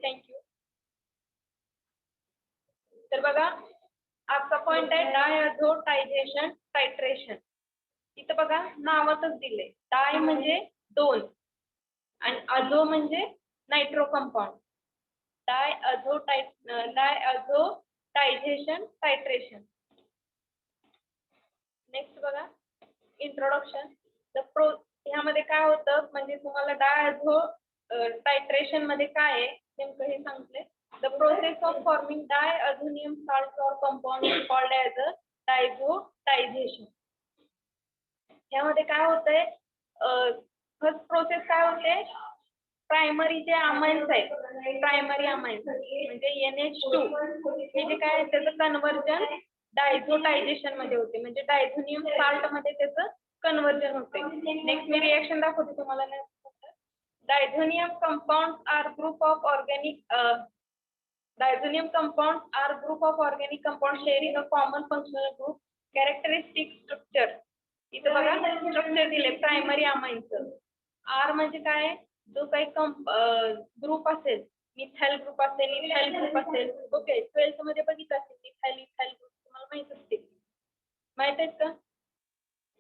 Thank you. तर बघा आजचा पॉइंट आहे डायझोटायझेशन टायट्रेशन. इथं बघा नावातच दिले, डाय म्हणजे दोन आणि अझो म्हणजे नायट्रो कंपाऊंड. डायझोटायझेशन टायट्रेशन. नेक्स्ट बघा इंट्रोडक्शन. ह्यामध्ये काय होतं म्हणजे तुम्हाला डायझो टायट्रेशन मध्ये काय आहे नेमकं हे सांगितले. The process of forming diazonium salt और compound is called as a diazotization. यामध्ये काय होतंय फर्स्ट प्रोसेस काय होते, प्रायमरी जे अमाइन्स आहेत, प्रायमरी अमाइन्स म्हणजे NH2 हे जे काय त्याचं कन्वर्जन डायझोटायझेशन मध्ये होते, म्हणजे डायझोनियम साल्ट मध्ये त्याचं कन्वर्जन होते. नेक्स्ट मी रिएक्शन दाखवते तुम्हाला. Diazonium compounds are group of organic Diazonium compounds are group of organic compounds sharing a common functional group characteristic structure. इथं बघा स्ट्रक्चर दिले प्रायमरी अमाइनचं. आर म्हणजे काय, जो काही ग्रुप असेल, मिथाइल ग्रुप असेल, इथाइल ग्रुप असेल. ओके, 12th मध्ये बघितलं असेल मिथाइल इथाइल ग्रुप तुम्हाला माहित असतील, माहित आहेत का?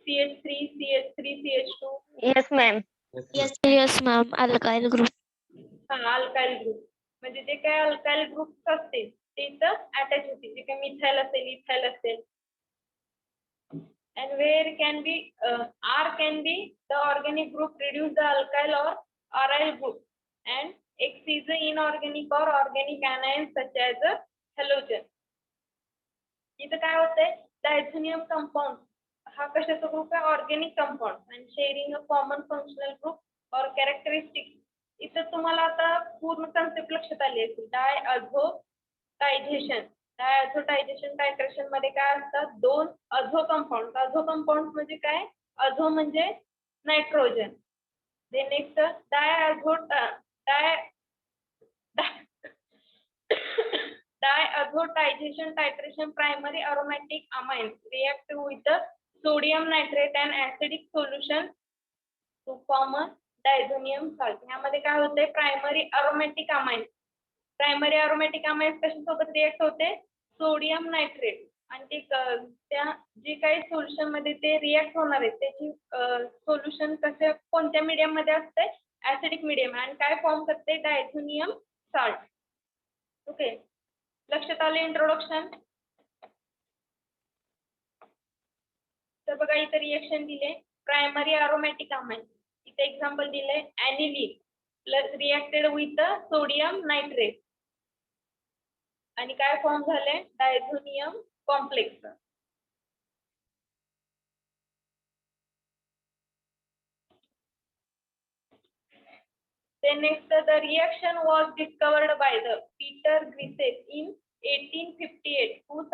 CH3 CH3 CH2. Yes, ma'am. Yes, ma'am. Alkyl group. हा अल्काइल ग्रुप म्हणजे जे काही अल्काइल ग्रुप असतील ते इथं अटॅच होतील, जे काही मिथाइल असेल इथाइल असेल. and where can be R can be the organic group reduce the alkyl or aryl group, and X is the inorganic or organic anion such as a halogen. इथं काय होतंय, diazonium compound हा कशाचा group आहे, organic compound and sharing a common functional group or characteristic. इथं तुम्हाला आता पूर्ण कन्सेप्ट लक्षात आली असेल. डायझोटायझेशन टायट्रेशन मध्ये काय असतात, दोन अझो कंपाऊंड. अझो कंपाऊंड म्हणजे काय, अझो म्हणजे nitrogen. The next diazotization titration primary aromatic amines react with the sodium nitrate and acidic solution to form a diazonium salt. यामध्ये काय होते, primary aromatic amines. Primary aromatic amines कशासोबत रिएक्ट होते, sodium nitrate. आणि ते त्या जे काही सोल्युशन मध्ये ते रिएक्ट होणार आहे त्याची सोल्युशन कसे कोणत्या मीडियम मध्ये असते, ऍसिडिक मीडियम, आणि काय फॉर्म करते, डायझोनियम सॉल्ट. ओके, लक्षात आले इंट्रोडक्शन. तर बघा इथे रिएक्शन दिले प्रायमरी अरोमॅटिक अमाइन्स. इथे एक्झाम्पल दिले aniline plus reacted with sodium nitrate आणि काय फॉर्म झाले, diazonium complex. Then next the reaction was discovered by the Peter Griset in 1858, who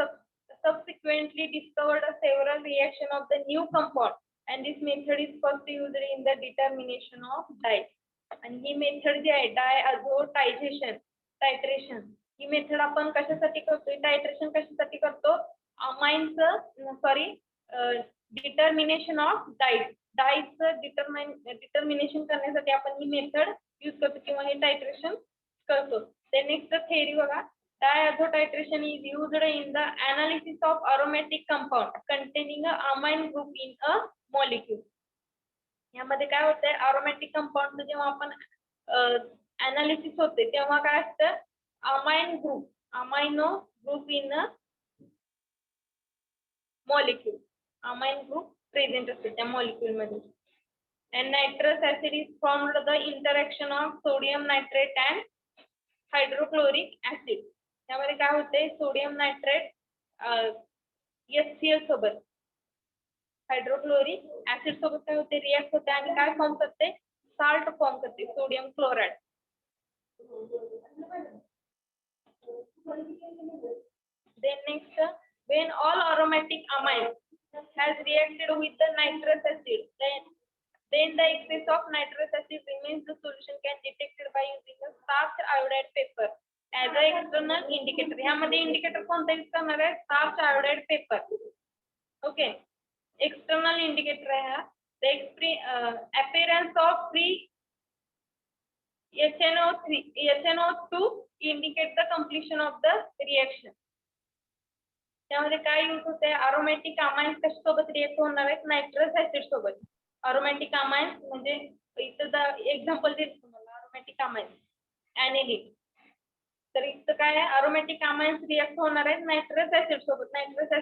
subsequently discovered several reaction of the new compound, and this method is first used in the determination of dye. आणि ही method जी आहे डायझोटायझेशन टायट्रेशन, ही method आपण कशासाठी करतोय, टायट्रेशन कशासाठी करतो, determination of डायचं determination करण्यासाठी आपण ही मेथड यूज करतो किंवा हे टायट्रेशन करतो. ते नेक्स्ट थेअरी बघा. Diazotitration is used in the analysis of aromatic compound containing a amine group in a molecule. यामध्ये काय होतंय, अरोमॅटिक कंपाऊंड जेव्हा आपण अनालिसिस होते तेव्हा काय असतं, amino group in a molecule, amine group present असते त्या मॉलिक्यूल मध्ये. and nitrous acid is formed the interaction of sodium nitrate and hydrochloric acid. त्यामध्ये काय होते, सोडियम नायट्रेट HCl सोबत हायड्रोक्लोरिक ऍसिड सोबत काय होते, रिएक्ट होते आणि काय फॉर्म करते, साल्ट फॉर्म करते, sodium chloride. Then next, when all aromatic amines has reacted with the nitrous acid, then the excess of nitrous acid remains. The solution can detected by using a starch iodide paper as a external indicator. यामध्ये indicator कोणता use करणार आहे, starch iodide paper. Okay, external indicator आहे हा. The appearance of free HNO2 indicate the completion of the reaction. त्यामध्ये काय use होते aromatic amines कशासोबत रिएक्ट होणार आहेत नायट्रस ऍसिड सोबत. अरोमॅटिक अमाइन्स म्हणजे इथं एक्झाम्पल देतो तुम्हाला अरोमॅटिक अमाइन्स ऍनिलीन. तर इथं काय अरोमॅटिक अमाइन्स रिएक्ट होणार आहेत नायट्रस ऍसिड सोबत. नायट्रस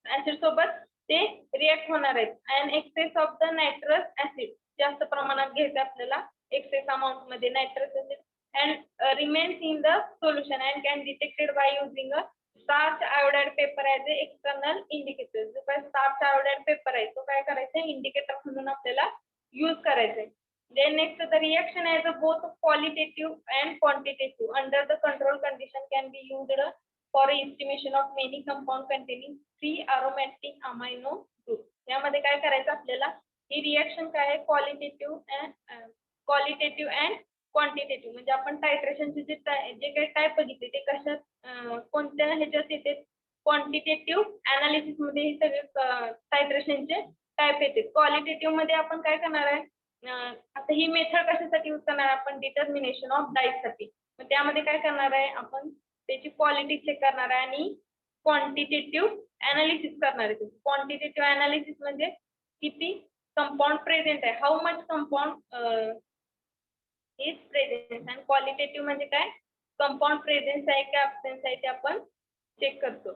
ऍसिड सोबत ते रिएक्ट होणार आहेत. And excess of the nitrous acid जास्त प्रमाणात घ्यायचं आपल्याला एक्सेस अमाउंट मध्ये nitrous acid and remains in the solution and can detected by using a starch iodide paper as a external indicator. जो काय स्टार्च आयोडाइड पेपर आहे तो काय करायचा इंडिकेटर म्हणून आपल्याला यूज करायचा आहे. Then next the reaction as a both qualitative and quantitative under the control condition can be used for estimation of many compound containing 3 aromatic amino groups. यामध्ये काय करायचं आपल्याला ही रिएक्शन काय आहे क्वालिटेटिव्ह अँड क्वांटिटेटिव्ह म्हणजे आपण टायट्रेशनचे जे काही टाईप बघितले ते कशात कोणत्या ह्याच्यात येते क्वांटिटेटिव्ह अनालिसिस मध्ये हे सगळे टायट्रेशनचे टाईप येते. क्वालिटेटिव्ह मध्ये आपण काय करणार आहे आता ही मेथड कशासाठी यूज करणार आपण डिटर्मिनेशन ऑफ डाईस साठी. मग त्यामध्ये काय करणार आहे आपण त्याची क्वालिटी चेक करणार आहे आणि क्वांटिटेटिव्ह अनालिसिस करणार आहे. क्वांटिटेटिव्ह अनालिसिस म्हणजे किती कंपाऊंड प्रेझेंट आहे how much compound is present and qualitative म्हणजे काय कंपाऊंड प्रेझेन्स आहे का ॲब्सेन्स आहे ते आपण चेक करतो.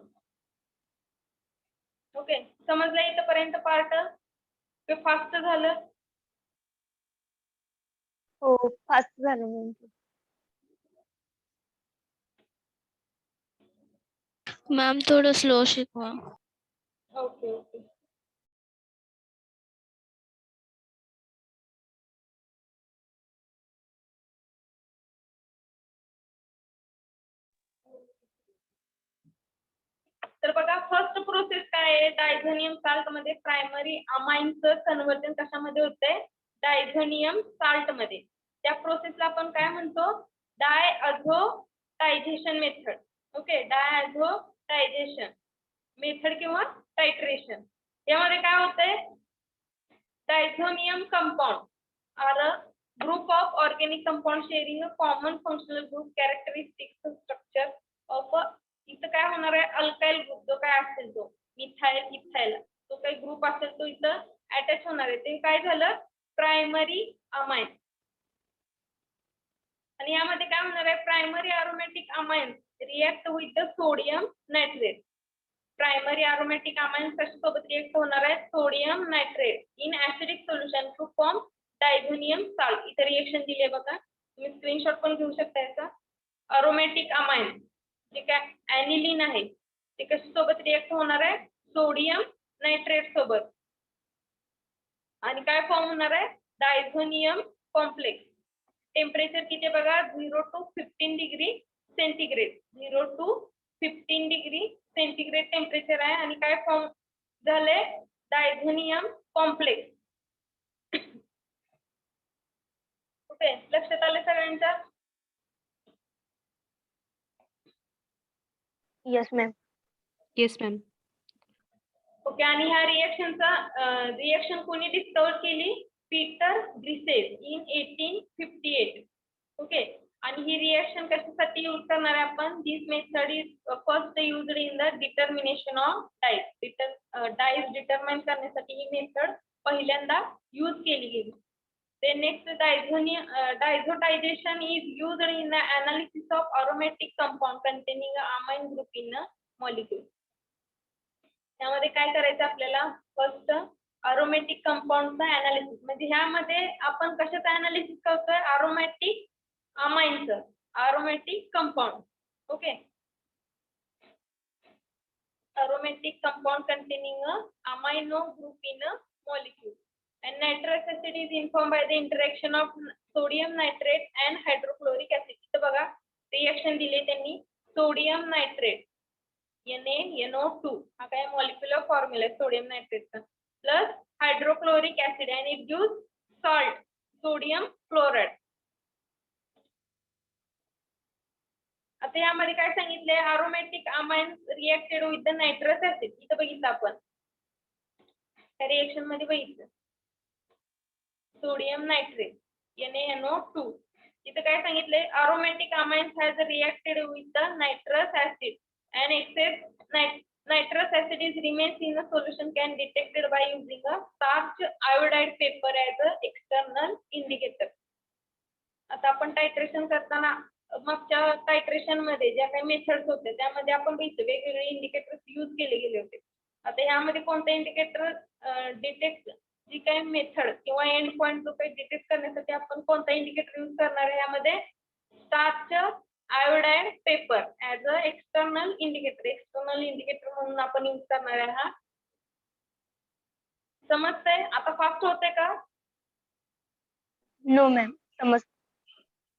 ओके समजलं इथपर्यंत पार्ट ते फास्ट झालं. हो फास्ट झालं म्हणजे मॅम थोडं स्लो शिकवा. ओके ओके तर बघा फर्स्ट प्रोसेस काय आहे डायझोनियम साल्ट मध्ये प्रायमरी अमाइनचं कन्व्हर्जन कशामध्ये होतंय डायझोनियम साल्ट मध्ये. त्या प्रोसेसला आपण काय म्हणतो diazotisation method. Okay diazotisation method किंवा टायट्रेशन. यामध्ये काय होतंय diazonium compound are a group of organic compound sharing a common functional group characteristics structure of इथं काय होणार आहे अल्काइल ग्रुप जो काय असेल तो मिथाइल इथाइल तो काही ग्रुप असेल तो इथं अटॅच होणार आहे. ते काय झालं प्रायमरी अमाइन. आणि यामध्ये काय होणार आहे primary aromatic amine react with the sodium nitrate. Primary aromatic amine कशासोबत रिएक्ट होणार आहे sodium nitrate in acidic solution to form diazonium salt. इथे रिएक्शन दिले बघा तुम्ही स्क्रीनशॉट पण घेऊ शकता याचा. अरोमॅटिक अमाइन जे काय ऍनिलीन आहे ते कशासोबत रिएक्ट होणार आहे सोडियम नायट्रेट सोबत आणि काय फॉर्म होणार आहे डायझोनियम कॉम्प्लेक्स. टेम्परेचर किती बघा 0 to 15 degree centigrade. 0 to 15 degree centigrade temperature आहे आणि काय फॉर्म झाले डायझोनियम कॉम्प्लेक्स. ओके लक्षात आलं सगळ्यांच्या. Yes ma'am. Yes ma'am. Okay आणि ह्या रिएक्शन कोणी डिस्कवर केली पीटर ग्रिसेस इन 1858. ओके आणि ही रिएक्शन कशासाठी यूज करणार आहे आपण this method is first used in the determination of dyes. Dyes determine करण्यासाठी ही मेथड पहिल्यांदा यूज केली गेली. Then next diazotization is used in the analysis of aromatic compound containing a amine group in a molecule. यामध्ये काय करायचं आपल्याला first aromatic कंपाऊंडचा analysis म्हणजे ह्यामध्ये आपण कशाचं अनालिसिस करतोय अरोमॅटिक अमाइनचं aromatic compound. Okay aromatic compound containing a amino group in a molecule. And nitrous acid is informed by the interaction of sodium nitrate and hydrochloric acid. इथं बघा reaction दिले त्यांनी सोडियम नायट्रेट NaNO2 हा काय molecular formula आहे sodium नायट्रेटचा plus hydrochloric acid and it gives salt sodium chloride. आता यामध्ये काय सांगितलंय aromatic amine reacted with the nitrous acid. इथं बघितलं आपण त्या रिएक्शन मध्ये बघितलं सोडियम नायट्रेट NaNO2 इथं काय सांगितलंय aromatic amines has reacted with the nitrous acid and excess nitrous acid is remains in the solution can detected by using a starch iodide paper as a external indicator. आता आपण टायट्रेशन करताना मागच्या टायट्रेशन मध्ये ज्या काही मेथड्स होत्या त्यामध्ये आपण बघितलं वेगवेगळे इंडिकेटर्स यूज केले गेले होते. आता यामध्ये कोणते इंडिकेटर डिटेक्ट जी काही मेथड किंवा एंड पॉइंट जो काही डिटेक्ट करण्यासाठी आपण कोणता इंडिकेटर यूज करणार आहे यामध्ये starch iodide paper as a external indicator म्हणून आपण यूज करणार आहे. हा समजतंय? आता फास्ट होतंय का? नो मॅम समज.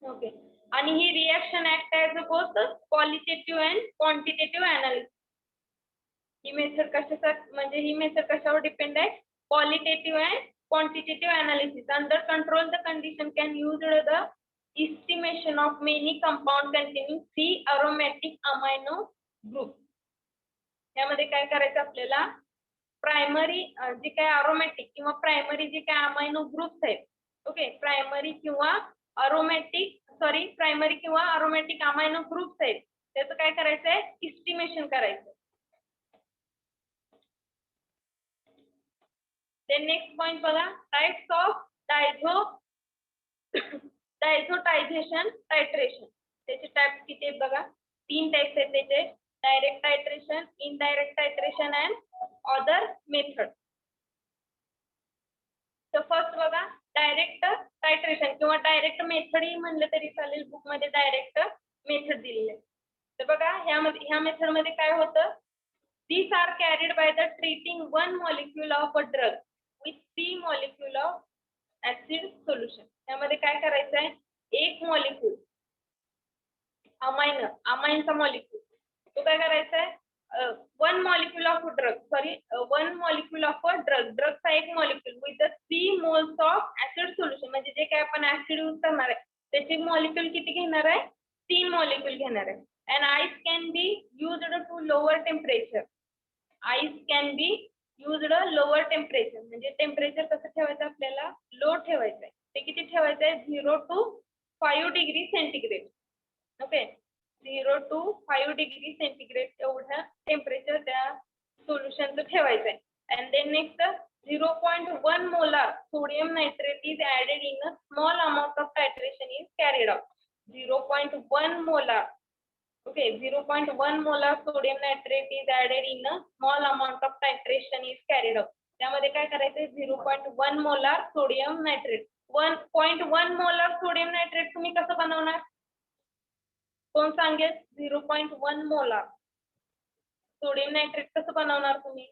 ओके. आणि ही reaction act as a both qualitative and quantitative analysis. ही मेथड कशासाठी म्हणजे ही मेथड कशावर डिपेंड आहे? Qualitative and quantitative analysis. Under control the condition can use the estimation of many compound containing 3 aromatic amino group. यामध्ये काय करायचं आपल्याला? प्रायमरी जे काय अरोमॅटिक किंवा प्रायमरी जे काय अमायनो ग्रुप्स आहेत, ओके, प्रायमरी किंवा अरोमॅटिक अमायनो ग्रुप्स आहेत, त्याचं काय करायचंय? इस्टिमेशन करायचं. देन नेक्स्ट पॉइंट बघा, टाइप्स ऑफ डायझोटायझेशन टायट्रेशन. त्याचे टाइप्स किती आहेत बघा? 3 टाइप्स आहेत त्याचे. Direct titration, indirect titration and other method. तर फर्स्ट बघा, डायरेक्ट टायट्रेशन किंवा डायरेक्ट मेथड ही म्हणलं तरी चालेल, बुक मध्ये डायरेक्ट मेथड दिलेली आहे. तर बघा ह्या मेथड मध्ये काय होतं? These are carried by the treating one molecule of a drug with 3 molecule of acid solution. यामध्ये काय करायचं आहे? एक मॉलिक्यूल अमाइनचा मॉलिक्यूल तो काय करायचा आहे? वन मॉलिक्यूल ऑफ अ ड्रगचा एक molecule with 3 moles of acid solution. म्हणजे जे काय आपण ऍसिड यूज करणार आहे त्याचे मॉलिक्यूल किती घेणार आहे? 3 मॉलिक्यूल घेणार आहे. And ice can be used to lower temperature. Ice can be used lower temperature. म्हणजे टेम्परेचर कसं ठेवायचं आपल्याला? लो ठेवायचं आहे. ते किती ठेवायचं आहे? 0 to 5 degree centigrade. Okay, 0 to 5 degree centigrade एवढं टेम्परेचर त्या सोल्युशनचं ठेवायचं आहे. And then next 0.1 molar sodium nitrate is added in a small amount of titration is carried out. 0.1 molar. Okay, 0.1 molar sodium nitrate is added in a small amount of titration is carried out. त्यामध्ये काय करायचंय? 0.1 molar sodium nitrate. 1.1 molar sodium nitrate तुम्ही कसं बनवणार? कोण सांगेल? 0.1 molar sodium nitrate कसं बनवणार तुम्ही?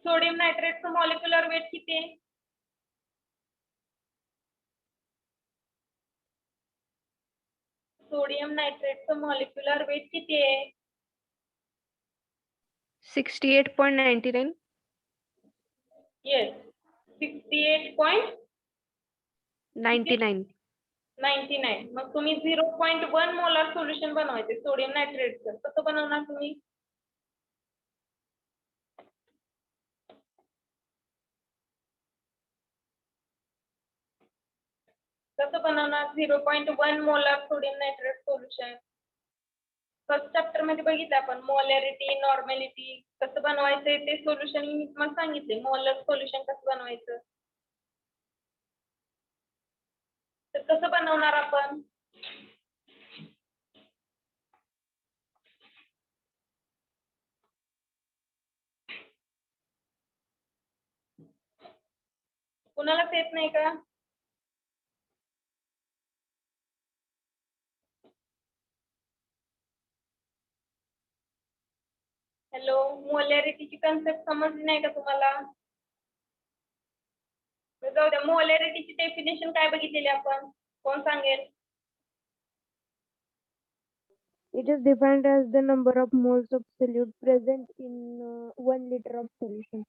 सोडियम नायट्रेटचं मॉलिक्युलर वेट किती आहे? सोडियम नायट्रेटचं मॉलिक्युलर वेट किती आहे? 68.99. येस, 68.99. 99. मग तुम्ही 0.1 मोलार सोल्युशन बनवायचे सोडियम नायट्रेटचं. कसं बनवणार तुम्ही? कसं बनवणार 0.1 molar sodium nitrate solution? First chapter मध्ये बघितलं आपण मोलॅरिटी, नॉर्मॅलिटी कसं बनवायचंय ते सोल्युशन मी तुम्हाला सांगितले. मोलर सोल्युशन कसं बनवायचं तर कसं बनवणार आपण? कुणालाच येत नाही का? हॅलो, मोलॅरिटीची कन्सेप्ट समजली नाही का तुम्हाला? जाऊ द्या, मोलॅरिटीची डेफिनेशन काय बघितलेली आपण? कोण सांगेल? It is defined as the number of moles of solute present in 1 liter of solution.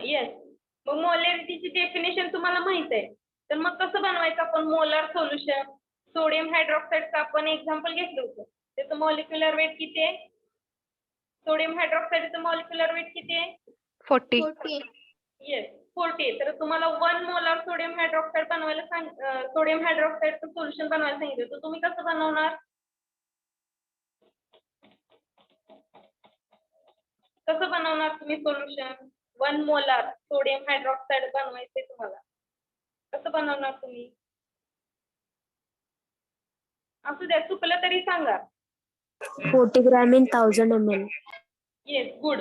Yes. मग मोलॅरिटीची डेफिनेशन तुम्हाला माहित आहे, तर मग कसं बनवायचं आपण मोलार सोल्युशन? सोडियम हायड्रॉक्साईडचं आपण एक्झाम्पल घेतलं होतं. त्याचं मॉलिक्युलर वेट किती आहे? सोडियम हायड्रॉक्साईडचं मॉलिक्युलर वेट किती आहे? 40. येस 40. तर तुम्हाला 1 मोलार सोडियम हायड्रॉक्साईड बनवायला सोडियम हायड्रॉक्साईडचं सोल्युशन बनवायला सांगितलं, तर तुम्ही कसं बनवणार? कसं बनवणार तुम्ही सोल्युशन? 1 मोलार सोडियम हायड्रॉक्साईड बनवायचे तुम्हाला, कसं बनवणार तुम्ही? असू द्या, चुकलं तरी सांगा. 40 gram in 1000 ml. Yes good.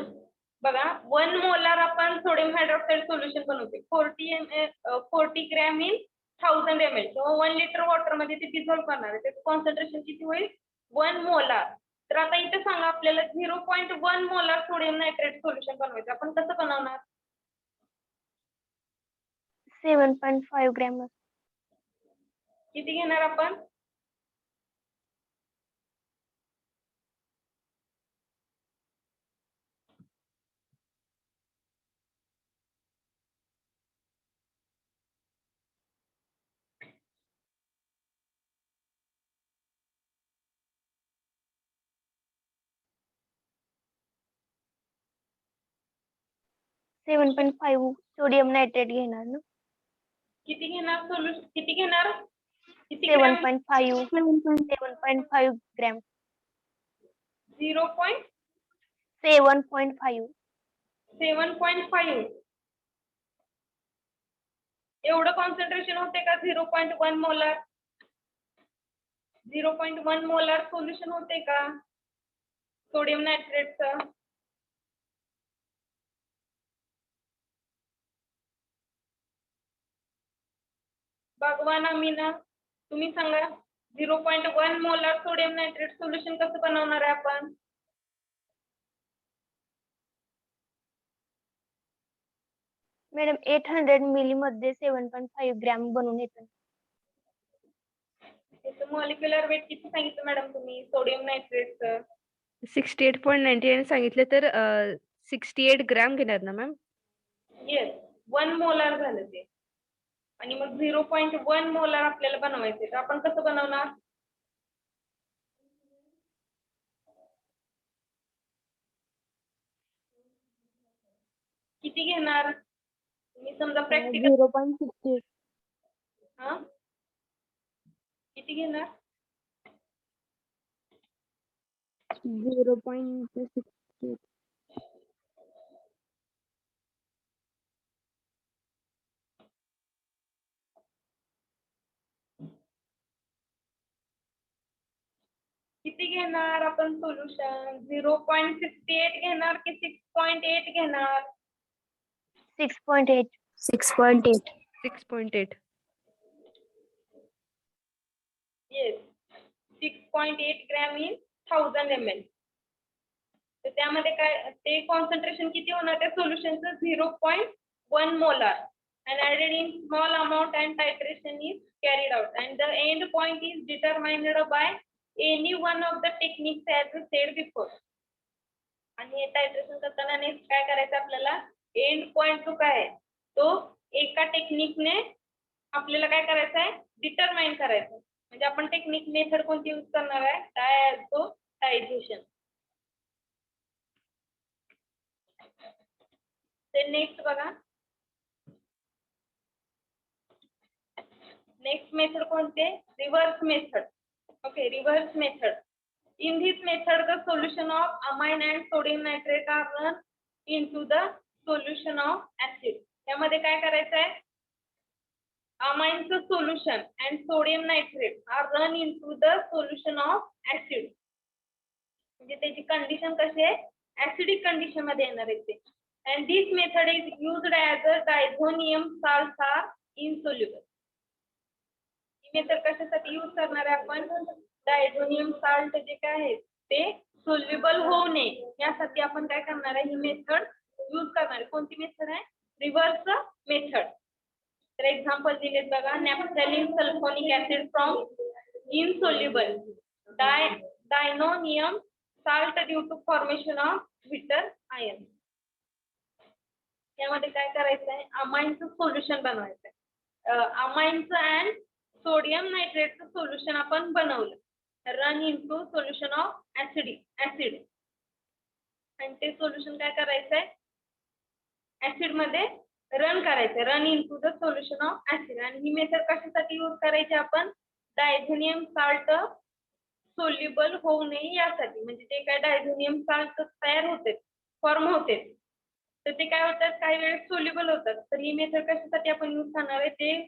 बघा 1 मोलार आपण सोडियम हायड्रॉक्साईड सोल्युशन बनवते 40 ग्रॅम इन 1000 ml किंवा 1 लिटर वॉटर मध्ये ते डिझॉल्व्ह करणार आहे. त्याचं कॉन्सन्ट्रेशन किती होईल? 1 मोलार. तर आता इथे सांगा आपल्याला 0.1 मोलार सोडियम नायट्रेट सोल्युशन बनवायचं, आपण कसं बनवणार? 7.5 gram. किती घेणार आपण? सेवन पॉईंट फाईव्ह सोडियम नायट्रेट घेणार ना. किती घेणार सोल्युशन? किती घेणार? किती 7.5 ग्रॅम. 7.5. 7.5. एवढं कॉन्सन्ट्रेशन होते का 0.1 मोलार? 0.1 मोलार सोल्युशन होते का सोडियम नायट्रेटचं? भगवान अमीना तुम्ही सांगा 0.1 मोलार सोडियम नायट्रेट सोल्युशन कसं बनवणार आहे आपण? मॅडम 800 मिली मध्ये 7.5 ग्रॅम बनवून येतं. त्याचं मॉलिक्युलर वेट किती सांगितलं मॅडम तुम्ही सोडियम नायट्रेटचं? 68.99 सांगितलं तर 68 ग्रॅम घेणार ना मॅम. येस 1 मोलार झालं ते, आणि मग 0.1 मोलार आपल्याला बनवायचे, तर आपण कसं बनवणार? किती घेणार तुम्ही? समजा प्रॅक्टिकल 0.68. हा किती घेणार? 0.68. किती घेणार आपण सोल्युशन? 0.68 घेणार की 6.8 घेणार? 6.8. 6.8. 6.8. Yes 6.8 gram in 1000 ml. तर त्यामध्ये काय ते कॉन्सन्ट्रेशन किती होणार त्या सोल्युशनचं? 0.1 molar. and added in small amount and titration is carried out and the end point is determined by any one of the techniques as said before. आणि हे टायट्रेशन करताना नेक्स्ट काय करायचं आपल्याला? एंड पॉइंट जो काय आहे तो एका टेक्निकने आपल्याला काय करायचं आहे? डिटरमाइन करायचं. म्हणजे आपण टेक्निक मेथड कोणती यूज करणार आहे? डायझोटायझेशन. ते नेक्स्ट बघा, नेक्स्ट मेथड कोणते? Reverse method. Okay, reverse method. In this method, the solution of amine and sodium nitrate are run into the solution of acid. यामध्ये काय करायचं आहे? Amineचं solution and sodium nitrate are run into the solution of acid. म्हणजे त्याची condition कशी आहे? Acidic condition मध्ये येणार आहे ते. And this method is used as a diazonium salts are insoluble. He method कशासाठी यूज करणार आहे आपण? डायझोनियम साल्ट जे काय आहे ते सोल्युबल होऊ नये यासाठी आपण काय करणार आहे? ही मेथड यूज करणार आहे. कोणती मेथड आहे? Reverse method. तर एक्झाम्पल दिलेत बघा. Naphthalene sulphonic acid from insoluble diazonium salt due to formation of zwitter ion. यामध्ये काय करायचं आहे? अमाइनचं सोल्युशन बनवायचं आहे. अमाइनचं अँड सोडियम नायट्रेटचं सोल्युशन आपण बनवलं. Run into solution of acid. आणि ते सोल्युशन काय करायचं आहे? ऍसिड मध्ये रन करायचं, run into the solution of acid. आणि ही मेथड कशासाठी यूज करायची आपण? डायझोनियम साल्ट सोल्युबल होऊ नये यासाठी. म्हणजे जे काय डायझोनियम साल्ट तयार होते, फॉर्म होते, तर ते काय होतात, काही वेळेस सोल्युबल होतात. तर ही मेथड कशासाठी आपण यूज करणार आहे? ते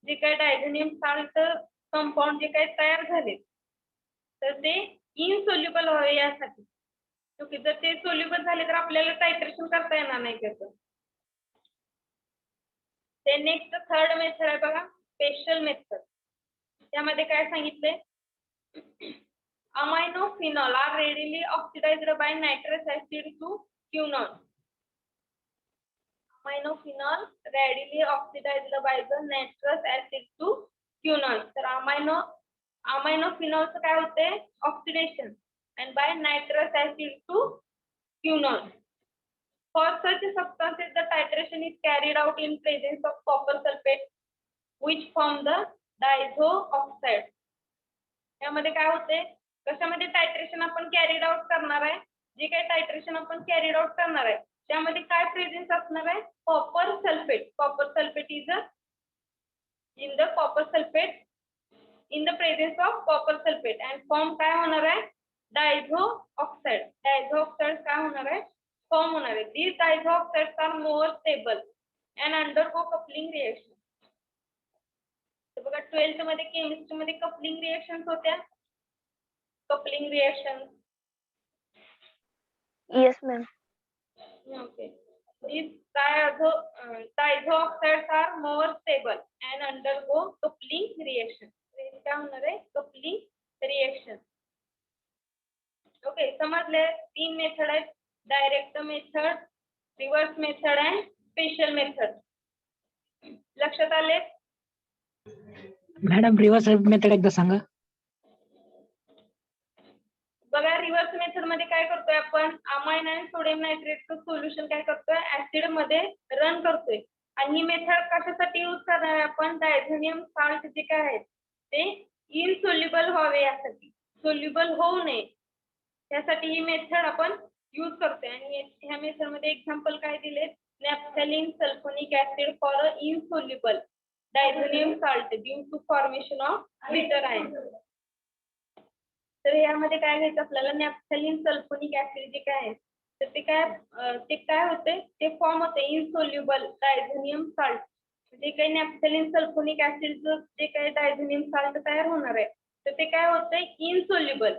जे काय डायझोनियम साल्ट कंपाऊंड जे काही तयार झाले, तर ते इनसोल्युबल व्हावे यासाठी. ओके, जर ते सोल्युबल झाले तर आपल्याला टायट्रेशन करता येणार नाही त्याचं. ते नेक्स्ट थर्ड मेथड आहे बघा, स्पेशल मेथड. त्यामध्ये काय सांगितले? Amino phenol are readily oxidised by nitrous acid to quinol. Amino phenol readily oxidised by the nitrous acid to quinol. तर अमायनो फिनॉलचं काय होते? Oxidation and by nitrous acid to quinol. For such substances, the titration is carried out in presence of copper sulfate, which form the diazoxide. यामध्ये काय होते? कशामध्ये टायट्रेशन आपण carried out करणार आहे? जे काही टायट्रेशन आपण कॅरीड आउट करणार आहे त्यामध्ये काय प्रेझेन्स असणार आहे? Copper sulphate. Copper sulphate is in the copper sulphate in the presence of copper sulphate and form काय होणार आहे? डायझोऑक्साइड. डायझोऑक्साइड काय होणार आहे? फॉर्म होणार आहे. These diazoxides are more stable and undergo coupling reaction. तर बघा 12th मध्ये केमिस्ट्री मध्ये कपलिंग रिएक्शन्स होत्या. Coupling reaction. Yes ma'am. Okay. These diazoxides are more stable and undergo coupling reaction. काय होणार आहे? Coupling reaction. ओके, समजले? 3 मेथड आहेत, डायरेक्ट मेथड, रिव्हर्स मेथड आणि स्पेशल मेथड. लक्षात आले? मॅडम रिव्हर्स मेथड एकदा सांगा. बघा, रिव्हर्स मेथड मध्ये काय करतोय आपण? अमाइन आणि सोडियम नायट्रेटचं सोल्युशन काय करतोय? ऍसिड मध्ये रन करतोय. आणि ही मेथड कशासाठी यूज करणार आहे आपण? डायझोनियम साल्ट जे काय आहेत ते इनसोल्युबल व्हावे यासाठी, सोल्युबल होऊ नये त्यासाठी ही मेथड आपण यूज करतोय. आणि ह्या मेथड मध्ये एक्झाम्पल काय दिले? Naphthalene sulphonic acid for insoluble diazonium salt due to formation of bitter ion. तर यामध्ये काय घ्यायचं आपल्याला? नॅफ्थॅलिन सल्फोनिक ऍसिड जे काय आहे तर ते काय होते? ते फॉर्म होते इनसोल्युबल डायझोनियम साल्ट. जे काही नॅफ्थॅलिन सल्फोनिक ऍसिडचं जे काही डायझोनियम साल्ट तयार होणार आहे तर ते काय होतंय? Insoluble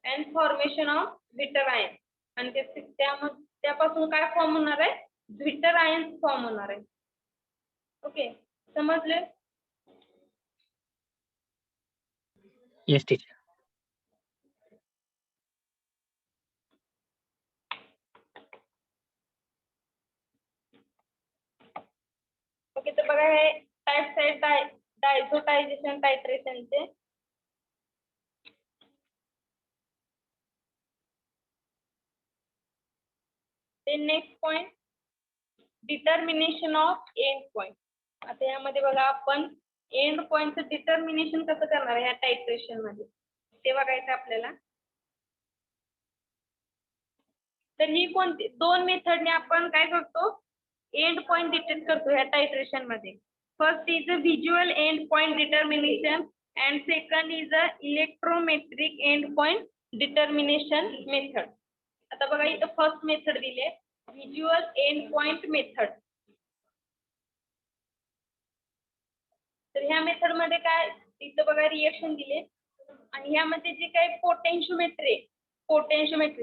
and formation of bitter ion. आणि त्यापासून काय फॉर्म होणार आहे? बिटर आयन फॉर्म होणार आहे. ओके, समजले? Yes teacher. ओके, तर बघा हे टाइप्स आहेत डायझोटायझेशन टायट्रेशनचे. ते next point, determination of end point. आता यामध्ये बघा आपण एंड पॉइंटचं डिटर्मिनेशन कसं करणार आहे या टायट्रेशन मध्ये ते बघायचं आपल्याला. तर ही कोणती 2 मेथडने आपण काय करतो? एंड पॉइंट डिटेक्ट करतो ह्या टायट्रेशन मध्ये. First is a visual end point determination and second is a electrometric end point determination method. आता बघा इथं फर्स्ट मेथड दिले, व्हिज्युअल एंड पॉइंट मेथड. तर ह्या मेथड मध्ये काय? इथं बघा रिएक्शन दिले आणि ह्यामध्ये जे काही पोटेन्शियोमेट्री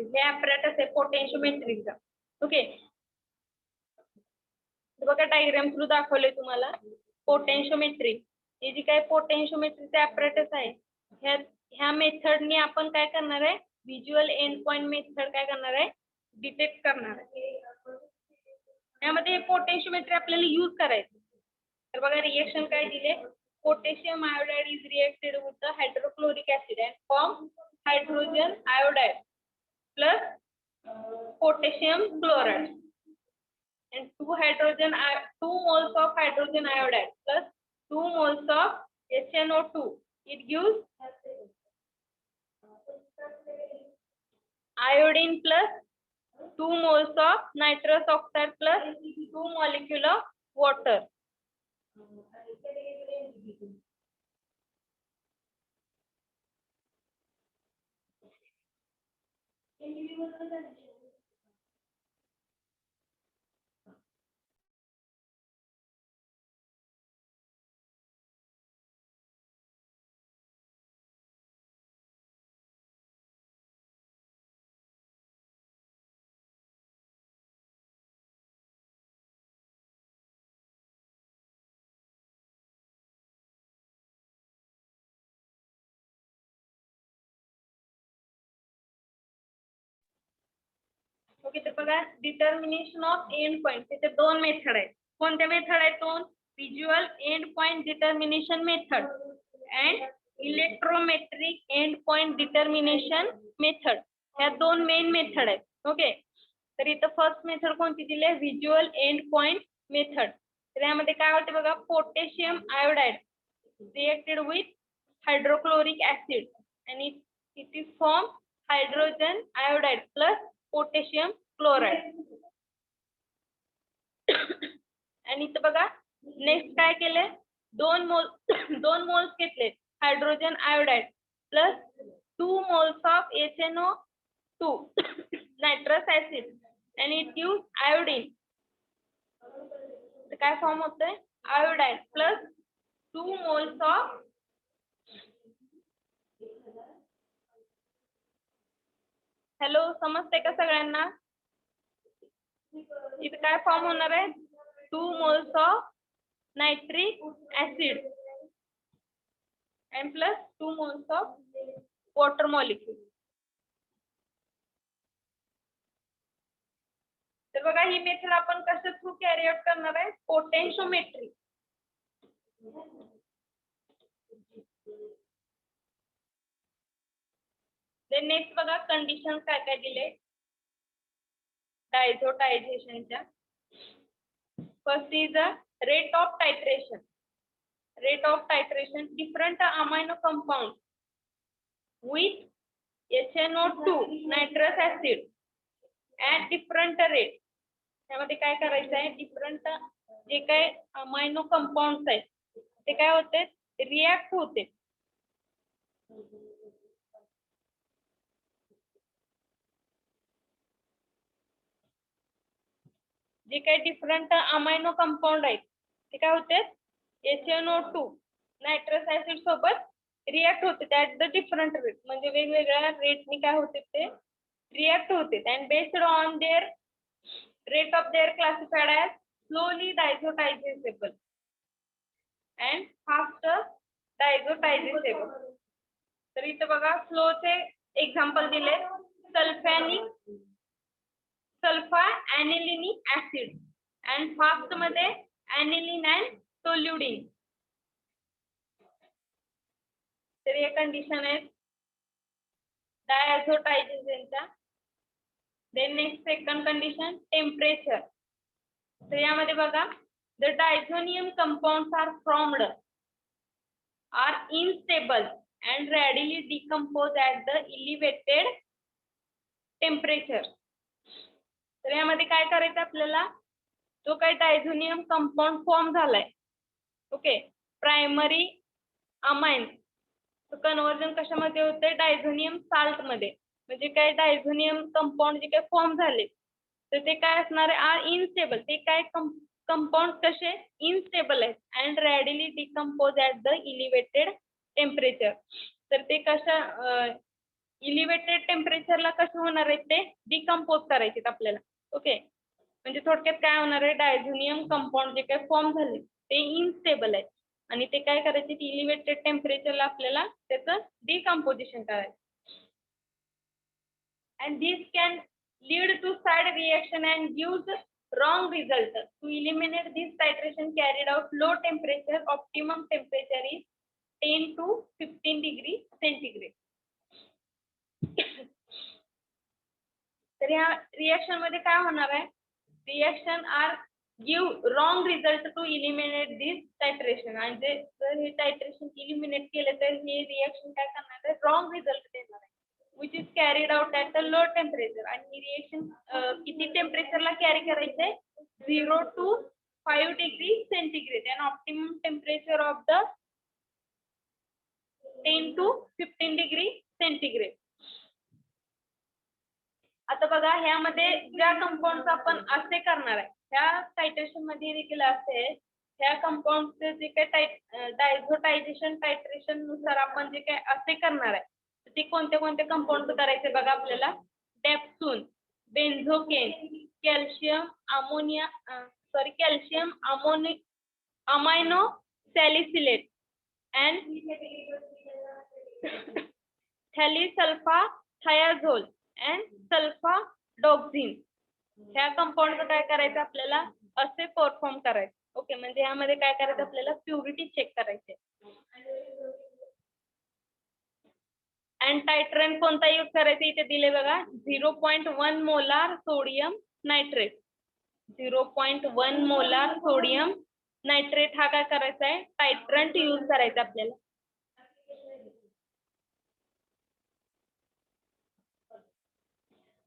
हे ऍपरेटस आहे पोटेन्शियोमेट्रीचा. ओके, बघा डायग्राम थ्रू दाखवले तुम्हाला. पोटेन्शियोमेट्री हे जी काही पोटेन्शियोमेट्रीचे ऍपरेटस आहे ह्या मेथडने आपण काय करणार आहे? व्हिज्युअल एंड पॉइंट मेथड काय करणार आहे? डिटेक्ट करणार आहे. यामध्ये पोटेन्शियोमेट्री आपल्याला यूज करायचं. तर बघा रिएक्शन काय दिले? Potassium iodide is reacted with the hydrochloric acid and form hydrogen iodide plus potassium chloride and 2 moles of hydrogen iodide plus 2 moles of HNO2. It gives iodine plus 2 moles of nitrous oxide plus 2 molecule of water. Okay, तर बघा determination of end point, तिथे दोन method आहेत. कोणत्या method आहेत दोन? Visual end point determination method and electrometric end point determination method. ह्या दोन मेन मेथड आहेत. ओके, तर इथं फर्स्ट मेथड कोणती दिली आहे? Visual end point method. तर यामध्ये काय होते बघा, potassium iodide reacted with hydrochloric acid आणि it is form hydrogen iodide plus potassium chloride. आणि इथं बघा नेक्स्ट काय केलंय, दोन मोल्स घेतले hydrogen iodide plus 2 moles of HNO2 nitrous acid आणि इट यूज आयोडीन. तर काय फॉर्म होतंय? Iodide plus 2 moles of hello, समजते का सगळ्यांना? इथे काय फॉर्म होणार आहे? 2 moles of nitric acid and plus 2 moles of water molecule. तर बघा ही मेथड आपण कशा थ्रू कॅरी आउट करणार आहे? पोटेन्शियोमेट्री. देन नेक्स्ट बघा कंडिशन काय काय दिले डायझोटायझेशनच्या. First is a rate of titration. Rate of titration, different amino compounds with HNO2 nitrous acid at different rate. त्यामध्ये काय करायचं आहे, डिफरंट जे काय अमायनो कंपाऊंड्स आहेत ते काय होते, रिॲक्ट होते. जे काही डिफरंट अमायनो कंपाऊंड आहेत ते काय होते, HNO2 नायट्रस ऍसिड सोबत रिॲक्ट होते ॲट द डिफरंट रेट. म्हणजे वेगवेगळ्या रेटनी काय होते ते रिॲक्ट होते. And based on their rate of they're classified as slowly diazotizable and fast diazotizable. तर इथं बघा फ्लोचे एक्झाम्पल दिले, sulfa anilinic acid and fast मध्ये ऍनिलिन अँड टोल्युडिन. तर हे कंडिशन आहे डायझोटायझेशनच्या. Then next second condition temperature. तर यामध्ये बघा the diazonium compounds are formed are instable and rapidly decompose at the elevated temperature. तर यामध्ये काय करायचं आपल्याला, जो काही डायझोनियम कंपाऊंड फॉर्म झालाय, ओके, प्रायमरी अमाइन कन्वर्जन कशामध्ये होते, डायझोनियम साल्ट मध्ये. म्हणजे काय डायझोनियम कंपाऊंड जे काय फॉर्म झाले तर ते काय असणार आहे, आर इनस्टेबल. ते काय कंपाऊंड कसे इनस्टेबल आहेत and rapidly decompose at the elevated temperature. तर ते कशा इलिव्हेटेड टेम्परेचरला कसं होणार आहे, ते डिकम्पोज करायचे आपल्याला. ओके, म्हणजे थोडक्यात काय होणार आहे, डायझोनियम कंपाऊंड जे काय फॉर्म झाले ते इनस्टेबल आहे आणि ते काय करायचे, इलिव्हेटेड टेम्परेचरला आपल्याला त्याचं डिकम्पोजिशन करायचं. And this can lead to side reaction and gives wrong result. To eliminate this titration carried out low temperature, optimum temperature is 10 to 15 degrees centigrade. तर या रिएक्शन मध्ये काय होणार आहे, reaction are give wrong result to eliminate this titration. आणि जर हे टायट्रेशन eliminate केलं तर हे रिएक्शन काय करणार आहे, रॉंग रिझल्ट देणार आहे. which is carried out at a low temperature. आणि रिएक्शन किती टेम्परेचरला कॅरी करायचंय 0 to 5 degree centigrade and optimum temperature of the 10 to 15 degree centigrade. आता बघा ह्यामध्ये ज्या कंपाऊंड आपण असे करणार आहे ह्या टायट्रेशन मध्ये देखील असे ह्या कंपाऊंडचे जे काही डायझोटायझेशन टायट्रेशन नुसार आपण जे काही असे करणार आहे ते कोणते कोणते कंपाऊंड करायचे बघा आपल्याला dapsone benzocaine calcium ammonia calcium amino salicylate and phthalylsulfathiazole and sulfadoxine ह्या कंपाऊंड काय करायचं आपल्याला असे परफॉर्म करायचे. ओके म्हणजे यामध्ये काय करायचं आपल्याला प्युरिटी चेक करायचे. अँड टायट्रंट कोणता यूज करायचा इथे दिले बघा 0.1 molar sodium nitrate 0.1 molar sodium nitrate हा काय करायचा आहे टायट्रंट यूज करायचा आपल्याला.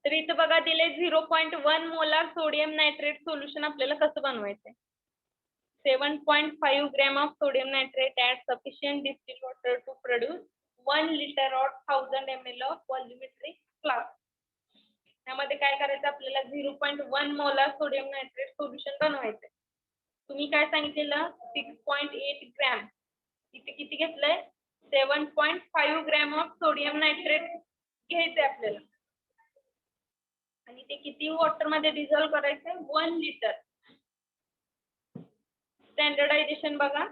तर इथं बघा दिले 0.1 मोलार सोडियम नायट्रेट सोल्युशन आपल्याला कसं बनवायचंय 7.5 gram of sodium nitrate at sufficient distilled water to produce 1 litre और 1000 ml ऑफ व्हॉल्यूमेट्रिक फ्लास्क. त्यामध्ये काय करायचं आपल्याला 0.1 मोलार सोडियम नायट्रेट सोल्युशन बनवायचंय. तुम्ही काय सांगितलेलं 6.8 ग्रॅम इथे किती घेतलंय 7.5 ग्रॅम ऑफ सोडियम नायट्रेट घ्यायचंय आपल्याला आणि ते किती वॉटर मध्ये डिझॉल्व करायचंय 1 लिटर. स्टँडर्डायझेशन बघा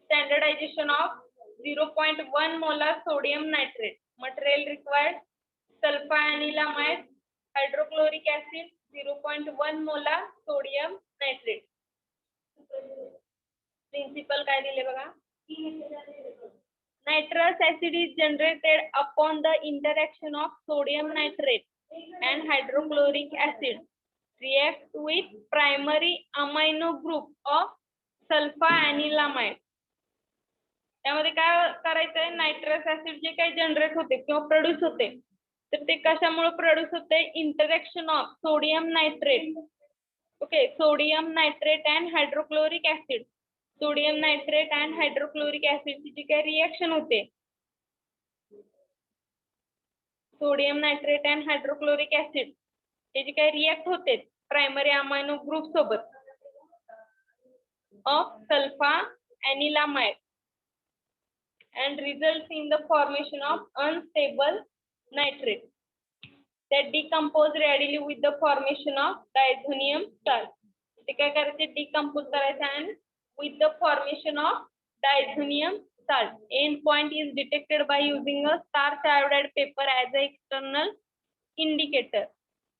standardisation of 0.1 molar sodium nitrate material required sulfanilamide hydrochloric acid 0.1 molar sodium nitrate. Principle काय दिले बघा nitrous acid is generated upon the interaction of sodium nitrate and hydrochloric acid react with primary amino group of sulfanilamide. त्यामध्ये काय करायचंय nitrous acid जे काही generate होते किंवा प्रोड्यूस होते तर ते कशामुळे प्रोड्यूस होते interaction of sodium nitrate. Okay sodium nitrate and hydrochloric acid sodium nitrate and hydrochloric acid ची जी काही रिएक्शन होते sodium nitrate and hydrochloric acid हे जे काही रिएक्ट होते प्रायमरी अमायनो ग्रुप सोबत of sulfanilamide and results in the formation of unstable nitrate that decompose readily with the formation of diazonium salt. ते काय करायचे डिकम्पोज करायचे and with the formation of diazonium salt. End point is detected by using a starch iodide paper as a external indicator.